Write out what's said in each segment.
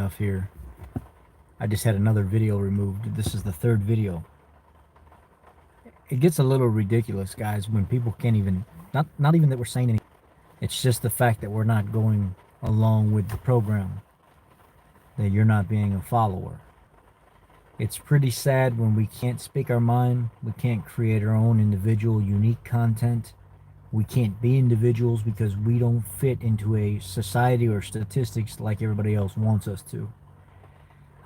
enough here. I just had another video removed. This is the third video. It gets a little ridiculous, guys, when people can't even, not even that we're saying anything. It's just the fact that we're not going along with the program, that you're not being a follower. It's pretty sad when we can't speak our mind, we can't create our own individual, unique content. We can't be individuals because we don't fit into a society or statistics like everybody else wants us to.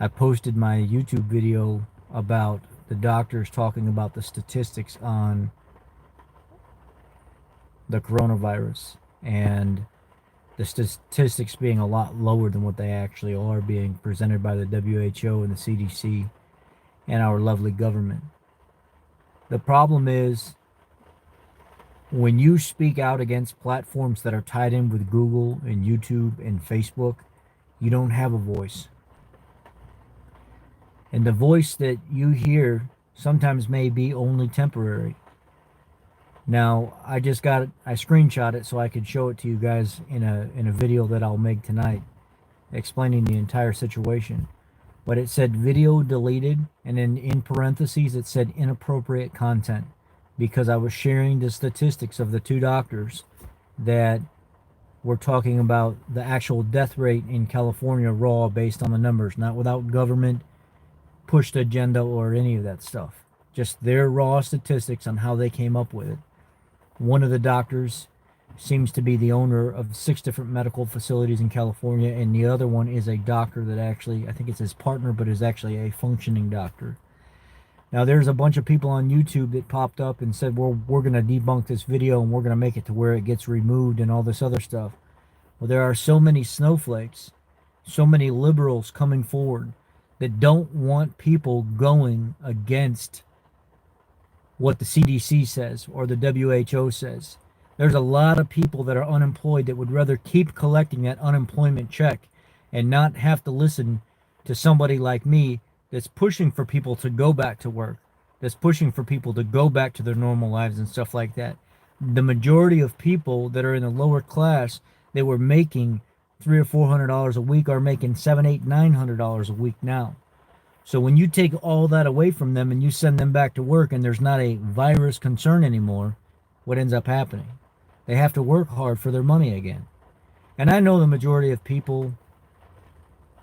I posted my YouTube video about the doctors talking about the statistics on the coronavirus and the statistics being a lot lower than what they actually are, being presented by the WHO and the CDC and our lovely government. The problem is, when you speak out against platforms that are tied in with Google and YouTube and Facebook, you don't have a voice. And the voice that you hear sometimes may be only temporary. Now, I screenshot it so I could show it to you guys in a video that I'll make tonight, explaining the entire situation. But it said video deleted, and then in parentheses it said inappropriate content, because I was sharing the statistics of the two doctors that were talking about the actual death rate in California raw, based on the numbers, not without government pushed agenda or any of that stuff. Just their raw statistics on how they came up with it. One of the doctors seems to be the owner of 6 different medical facilities in California, and the other one is a doctor that actually, I think it's his partner, but is actually a functioning doctor. Now, there's a bunch of people on YouTube that popped up and said, well, we're going to debunk this video and we're going to make it to where it gets removed and all this other stuff. Well, there are so many snowflakes, so many liberals coming forward that don't want people going against what the CDC says or the WHO says. There's a lot of people that are unemployed that would rather keep collecting that unemployment check and not have to listen to somebody like me that's pushing for people to go back to work, that's pushing for people to go back to their normal lives and stuff like that. The majority of people that are in the lower class that were making $300 or $400 a week are making $700, $800, $900 a week now. So when you take all that away from them and you send them back to work and there's not a virus concern anymore, what ends up happening? They have to work hard for their money again. And I know the majority of people,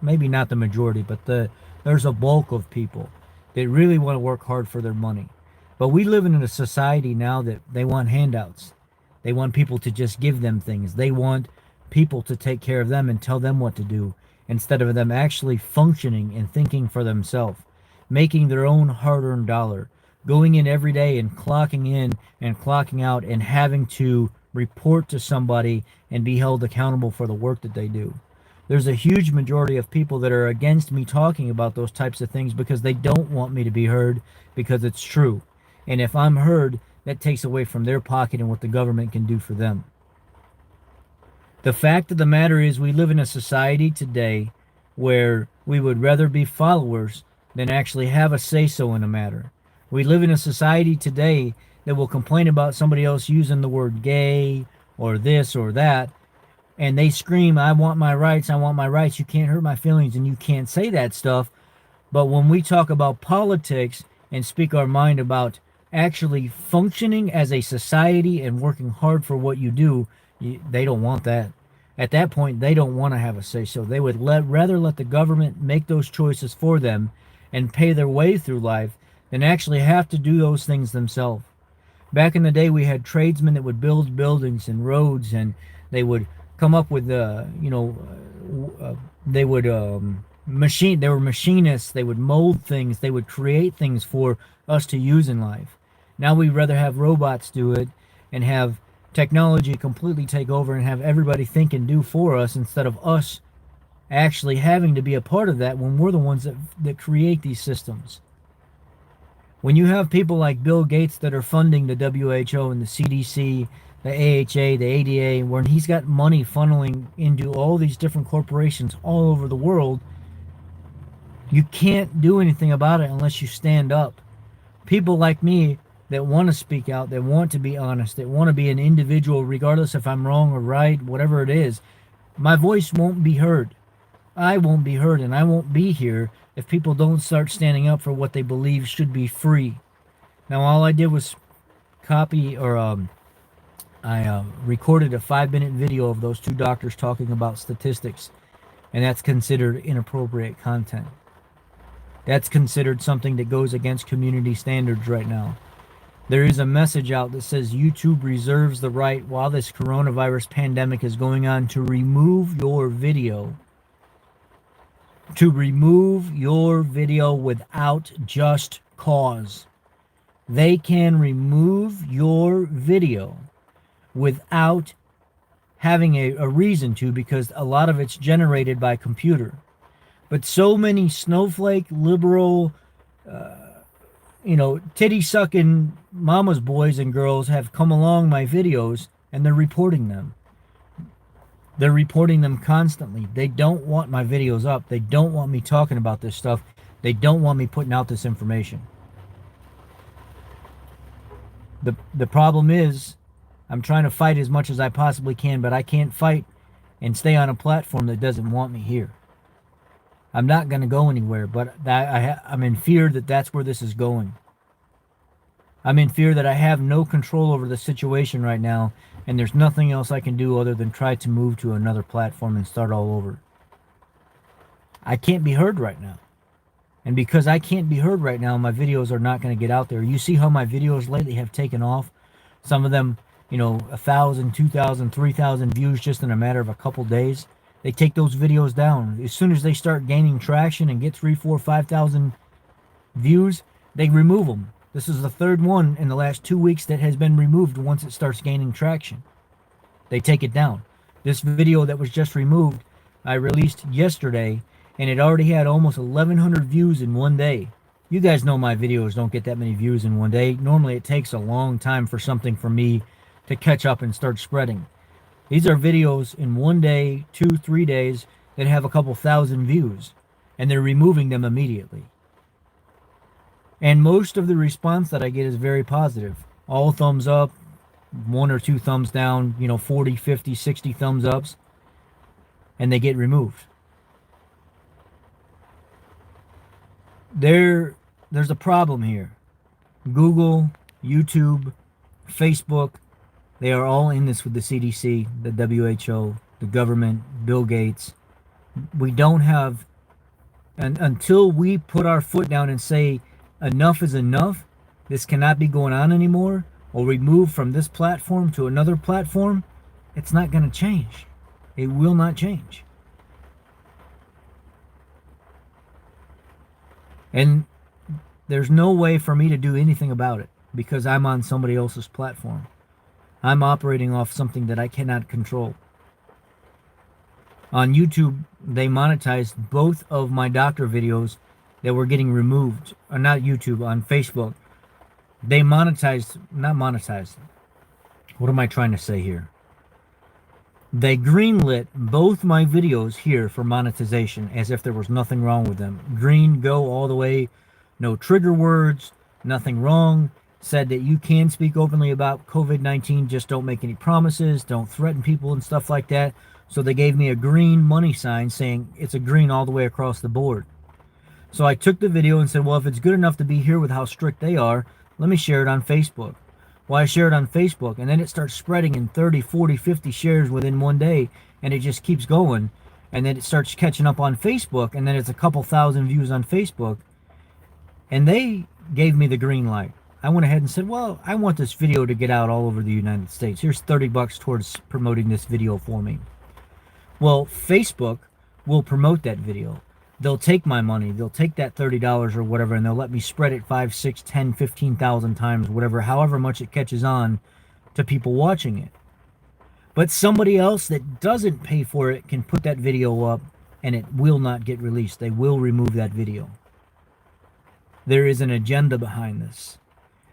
maybe not the majority, but there's a bulk of people that really want to work hard for their money. But we live in a society now that they want handouts. They want people to just give them things. They want people to take care of them and tell them what to do, instead of them actually functioning and thinking for themselves, making their own hard-earned dollar, going in every day and clocking out and having to report to somebody and be held accountable for the work that they do. There's a huge majority of people that are against me talking about those types of things because they don't want me to be heard, because it's true. And if I'm heard, that takes away from their pocket and what the government can do for them. The fact of the matter is, we live in a society today where we would rather be followers than actually have a say-so in a matter. We live in a society today that will complain about somebody else using the word gay or this or that, and they scream, I want my rights, I want my rights, you can't hurt my feelings, and you can't say that stuff. But when we talk about politics and speak our mind about actually functioning as a society and working hard for what you do, they don't want that. At that point, they don't want to have a say-so. They would rather let the government make those choices for them and pay their way through life than actually have to do those things themselves. Back in the day, we had tradesmen that would build buildings and roads, and they would come up with, they were machinists, they would mold things, they would create things for us to use in life. Now we'd rather have robots do it and have technology completely take over and have everybody think and do for us, instead of us actually having to be a part of that when we're the ones that create these systems. When you have people like Bill Gates that are funding the WHO and the CDC, the AHA, the ADA, when he's got money funneling into all these different corporations all over the world, you can't do anything about it unless you stand up. People like me that want to speak out, that want to be honest, that want to be an individual, regardless if I'm wrong or right, whatever it is, my voice won't be heard. I won't be heard and I won't be here if people don't start standing up for what they believe should be free. Now, all I did was copy or I recorded a 5-minute video of those two doctors talking about statistics, and that's considered inappropriate content. That's considered something that goes against community standards right now. There is a message out that says YouTube reserves the right while this coronavirus pandemic is going on to remove your video. To remove your video without just cause. They can remove your video without having a reason to, because a lot of it's generated by computer. But so many snowflake, liberal, titty sucking mama's boys and girls have come along my videos and they're reporting them. They're reporting them constantly. They don't want my videos up. They don't want me talking about this stuff. They don't want me putting out this information. The problem is, I'm trying to fight as much as I possibly can, but I can't fight and stay on a platform that doesn't want me here. I'm not going to go anywhere, but I'm in fear that that's where this is going. I'm in fear that I have no control over the situation right now, and there's nothing else I can do other than try to move to another platform and start all over. I can't be heard right now. And because I can't be heard right now, my videos are not going to get out there. You see how my videos lately have taken off? Some of them, 1,000, 2,000, 3,000 views just in a matter of a couple days. They take those videos down. As soon as they start gaining traction and get 3, 4, 5,000 views, they remove them. This is the third one in the last 2 weeks that has been removed once it starts gaining traction. They take it down. This video that was just removed, I released yesterday, and it already had almost 1,100 views in one day. You guys know my videos don't get that many views in one day. Normally it takes a long time for something for me to catch up and start spreading. These are videos in 1 day, 2, 3 days that have a couple thousand views, and they're removing them immediately. And most of the response that I get is very positive. All thumbs up, 1 or 2 thumbs down, 40, 50, 60 thumbs ups, and they get removed. There's a problem here. Google, YouTube, Facebook, they are all in this with the CDC, the WHO, the government, Bill Gates. We don't have, until we put our foot down and say enough is enough, this cannot be going on anymore, or we move from this platform to another platform, it's not going to change. It will not change. And there's no way for me to do anything about it because I'm on somebody else's platform. I'm operating off something that I cannot control. On YouTube, they monetized both of my doctor videos that were getting removed. Or not YouTube, on Facebook. They not monetized. What am I trying to say here? They greenlit both my videos here for monetization as if there was nothing wrong with them. Green, go all the way, no trigger words, nothing wrong. Said that you can speak openly about COVID-19, just don't make any promises, don't threaten people and stuff like that. So they gave me a green money sign saying it's a green all the way across the board. So I took the video and said, well, if it's good enough to be here with how strict they are, let me share it on Facebook. Well, I share it on Facebook, and then it starts spreading in 30, 40, 50 shares within 1 day, and it just keeps going. And then it starts catching up on Facebook, and then it's a couple thousand views on Facebook. And they gave me the green light. I went ahead and said, well, I want this video to get out all over the United States. Here's $30 towards promoting this video for me. Well, Facebook will promote that video. They'll take my money. They'll take that $30 or whatever, and they'll let me spread it 5, 6, 10, 15,000 times, whatever, however much it catches on to people watching it. But somebody else that doesn't pay for it can put that video up, and it will not get released. They will remove that video. There is an agenda behind this.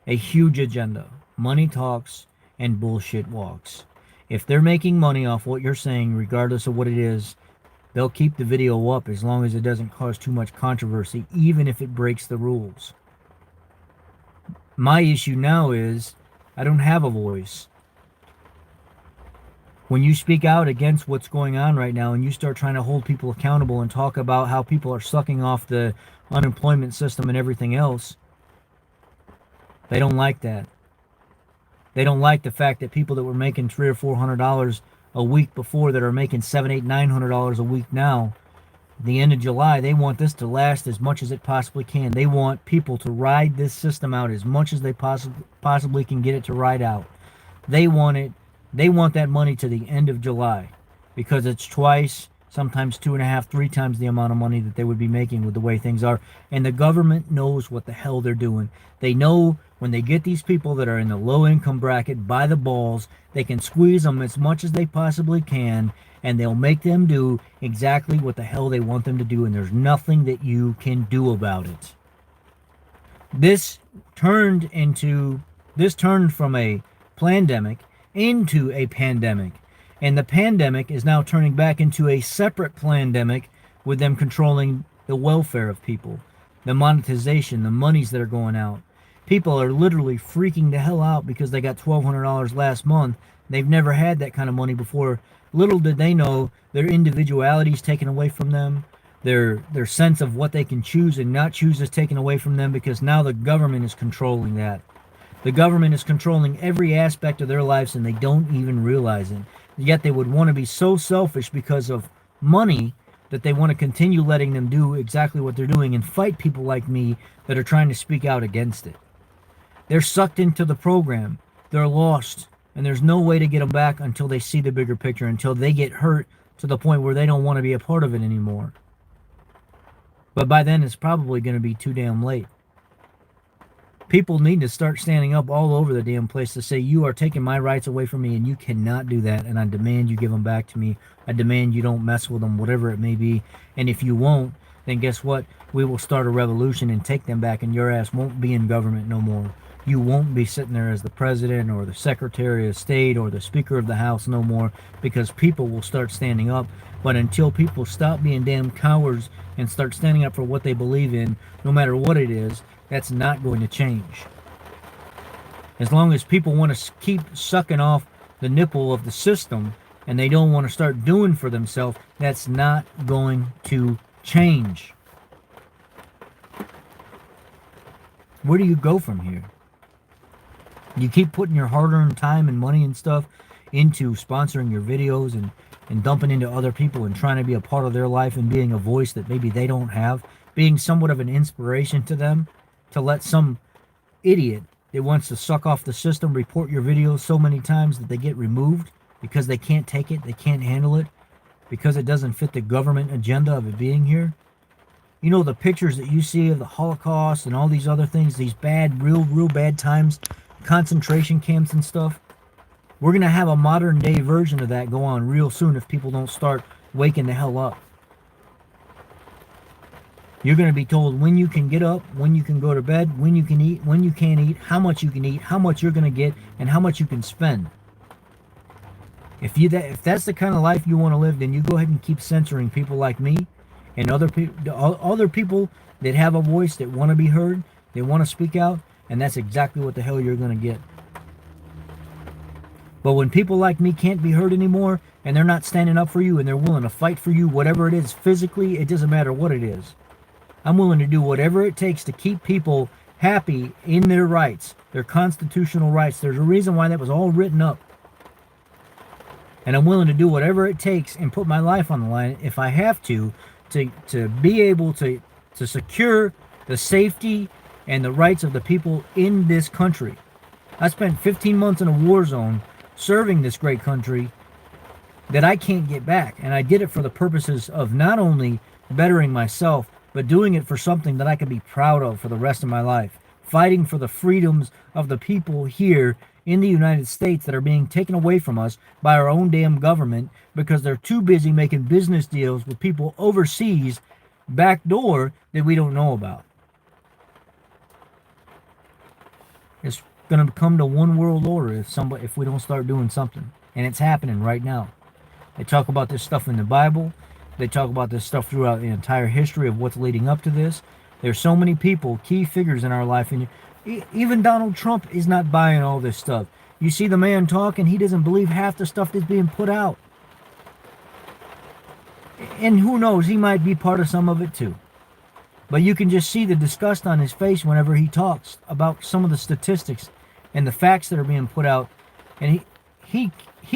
A huge agenda. Money talks and bullshit walks. If they're making money off what you're saying, regardless of what it is, they'll keep the video up as long as it doesn't cause too much controversy, even if it breaks the rules. My issue now is I don't have a voice. When you speak out against what's going on right now and you start trying to hold people accountable and talk about how people are sucking off the unemployment system and everything else, they don't like that. They don't like the fact that people that were making $300 or $400 a week before that are making $700, $800, $900 a week now, at the end of July, they want this to last as much as it possibly can. They want people to ride this system out as much as they possibly can get it to ride out. They want it. They want that money to the end of July because it's twice, sometimes 2.5, 3 times the amount of money that they would be making with the way things are. And the government knows what the hell they're doing. They know when they get these people that are in the low income bracket by the balls, they can squeeze them as much as they possibly can, and they'll make them do exactly what the hell they want them to do, and there's nothing that you can do about it. This turned from a plandemic into a pandemic. And the pandemic is now turning back into a separate plandemic with them controlling the welfare of people, the monetization, the monies that are going out. People are literally freaking the hell out because they got $1,200 last month. They've never had that kind of money before. Little did they know their individuality is taken away from them. Their sense of what they can choose and not choose is taken away from them because now the government is controlling that. The government is controlling every aspect of their lives and they don't even realize it. Yet they would want to be so selfish because of money that they want to continue letting them do exactly what they're doing and fight people like me that are trying to speak out against it. They're sucked into the program. They're lost. And there's no way to get them back until they see the bigger picture, until they get hurt to the point where they don't want to be a part of it anymore. But by then, it's probably going to be too damn late. People need to start standing up all over the damn place to say, you are taking my rights away from me and you cannot do that, and I demand you give them back to me. I demand you don't mess with them, whatever it may be. And if you won't, then guess what? We will start a revolution and take them back, and your ass won't be in government no more. You won't be sitting there as the president or the secretary of state or the speaker of the house no more, because people will start standing up. But until people stop being damn cowards and start standing up for what they believe in, no matter what it is, that's not going to change. As long as people want to keep sucking off the nipple of the system and they don't want to start doing for themselves, that's not going to change. Where do you go from here? You keep putting your hard-earned time and money and stuff into sponsoring your videos and dumping into other people and trying to be a part of their life and being a voice that maybe they don't have, being somewhat of an inspiration to them, to let some idiot that wants to suck off the system report your videos so many times that they get removed because they can't take it, they can't handle it, because it doesn't fit the government agenda of it being here. You know, the pictures that you see of the Holocaust and all these other things, these bad, real bad times, concentration camps and stuff, we're going to have a modern day version of that go on real soon if people don't start waking the hell up. You're going to be told when you can get up, when you can go to bed, when you can eat, when you can't eat, how much you can eat, how much you're going to get, and how much you can spend. If that's the kind of life you want to live, then you go ahead and keep censoring people like me and other people that have a voice, that want to be heard, they want to speak out, and that's exactly what the hell you're going to get. But when people like me can't be heard anymore, and they're not standing up for you, and they're willing to fight for you, whatever it is, physically, it doesn't matter what it is. I'm willing to do whatever it takes to keep people happy in their rights, their constitutional rights. There's a reason why that was all written up. And I'm willing to do whatever it takes and put my life on the line if I have to be able to secure the safety and the rights of the people in this country. I spent 15 months in a war zone serving this great country that I can't get back. And I did it for the purposes of not only bettering myself, but doing it for something that I could be proud of for the rest of my life. Fighting for the freedoms of the people here in the United States that are being taken away from us by our own damn government because they're too busy making business deals with people overseas, backdoor, that we don't know about. It's going to come to one world order if we don't start doing something. And it's happening right now. They talk about this stuff in the Bible. They talk about this stuff throughout the entire history of what's leading up to this. There's so many people, key figures in our life, and even Donald Trump is not buying all this stuff. You see the man talking, he doesn't believe half the stuff that's being put out. And who knows, he might be part of some of it too. But you can just see the disgust on his face whenever he talks about some of the statistics and the facts that are being put out. And he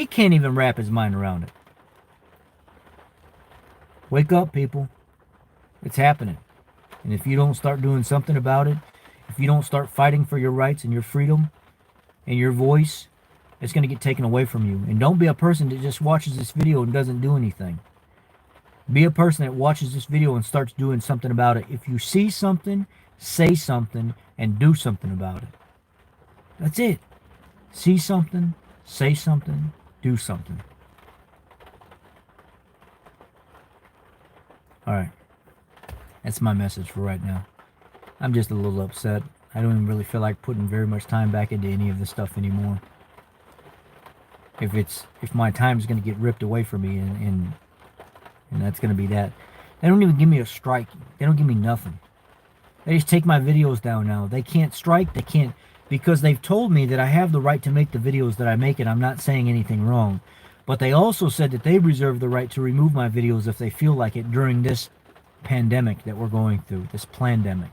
can't even wrap his mind around it. Wake up, people. It's happening. And if you don't start doing something about it, if you don't start fighting for your rights and your freedom and your voice, it's going to get taken away from you. And don't be a person that just watches this video and doesn't do anything. Be a person that watches this video and starts doing something about it. If you see something, say something, and do something about it. That's it. See something, say something, do something. Alright. That's my message for right now. I'm just a little upset. I don't even really feel like putting very much time back into any of this stuff anymore. If my time's going to get ripped away from me and that's going to be that. They don't even give me a strike. They don't give me nothing. They just take my videos down now. They can't strike. They can't, because they've told me that I have the right to make the videos that I make, and I'm not saying anything wrong. But they also said that they reserve the right to remove my videos if they feel like it during this pandemic that we're going through, this plandemic.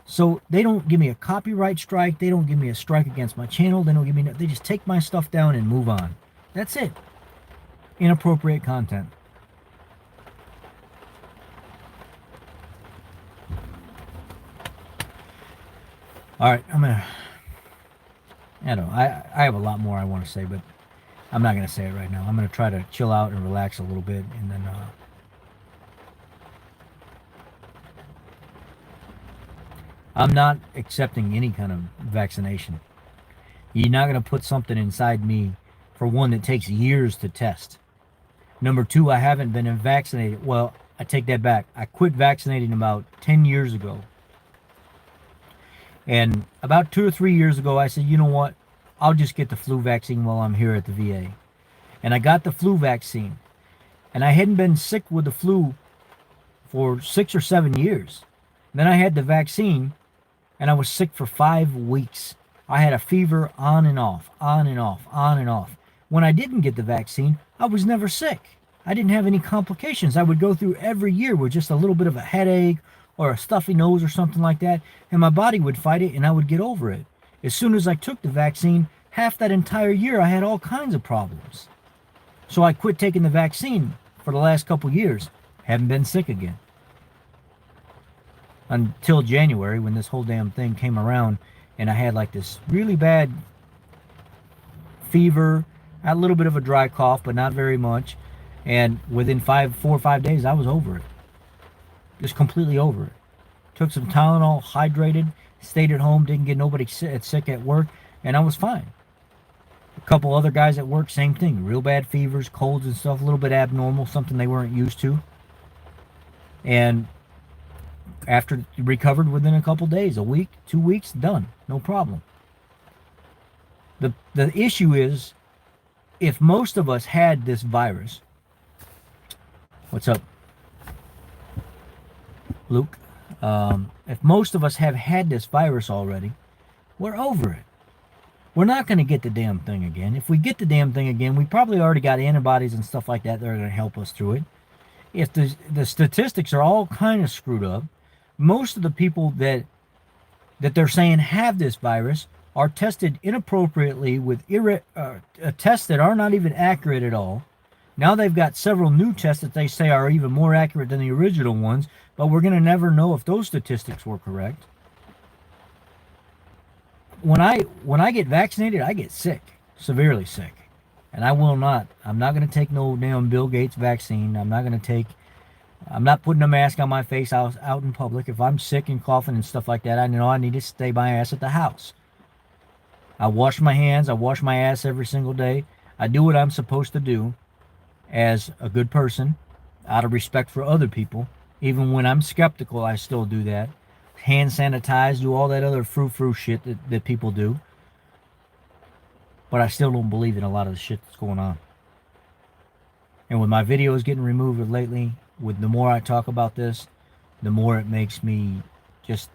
So they don't give me a copyright strike. They don't give me a strike against my channel. They don't give me, they just take my stuff down and move on. That's it. Inappropriate content. All right, I don't know, I have a lot more I want to say, but I'm not going to say it right now. I'm going to try to chill out and relax a little bit, and then I'm not accepting any kind of vaccination. You're not going to put something inside me, for one, that takes years to test. Number two, I haven't been vaccinated. Well, I take that back. I quit vaccinating about 10 years ago. And about 2 or 3 years ago, I said, you know what? I'll just get the flu vaccine while I'm here at the VA. And I got the flu vaccine. And I hadn't been sick with the flu for 6 or 7 years. Then I had the vaccine, and I was sick for 5 weeks. I had a fever on and off, on and off, on and off. When I didn't get the vaccine, I was never sick. I didn't have any complications. I would go through every year with just a little bit of a headache or a stuffy nose or something like that, and my body would fight it and I would get over it. As soon as I took the vaccine, half that entire year I had all kinds of problems. So I quit taking the vaccine for the last couple years. Haven't been sick again. Until January, when this whole damn thing came around and I had like this really bad fever, a little bit of a dry cough, but not very much. And within 4 or 5 days, I was over it. Just completely over it. Took some Tylenol, hydrated, stayed at home, didn't get nobody sick at work, and I was fine. A couple other guys at work, same thing. Real bad fevers, colds and stuff, a little bit abnormal, something they weren't used to. And after recovered within a couple days, a week, 2 weeks, done. No problem. The issue is, if most of us had this virus, what's up, Luke? If most of us have had this virus already, we're over it. We're not going to get the damn thing again. If we get the damn thing again, we probably already got antibodies and stuff like that that are going to help us through it. If the statistics are all kind of screwed up, most of the people that they're saying have this virus are tested inappropriately with tests that are not even accurate at all. Now they've got several new tests that they say are even more accurate than the original ones, but we're going to never know if those statistics were correct. When I get vaccinated, I get sick, severely sick. And I'm not going to take no damn Bill Gates vaccine. I'm not putting a mask on my face out in public. If I'm sick and coughing and stuff like that, I know I need to stay my ass at the house. I wash my hands, I wash my ass every single day. I do what I'm supposed to do as a good person, out of respect for other people. Even when I'm skeptical, I still do that. Hand sanitize, do all that other frou-frou shit that people do. But I still don't believe in a lot of the shit that's going on. And with my videos getting removed lately, with the more I talk about this, the more it makes me just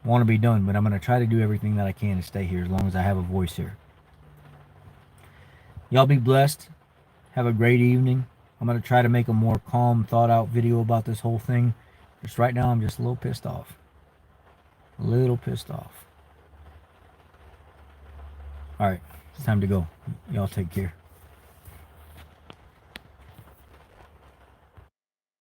want to be done, but I'm going to try to do everything that I can to stay here as long as I have a voice here. Y'all be blessed. Have a great evening. I'm going to try to make a more calm, thought out video about this whole thing. Just right now, I'm just a little pissed off. A little pissed off. All right, it's time to go. Y'all take care.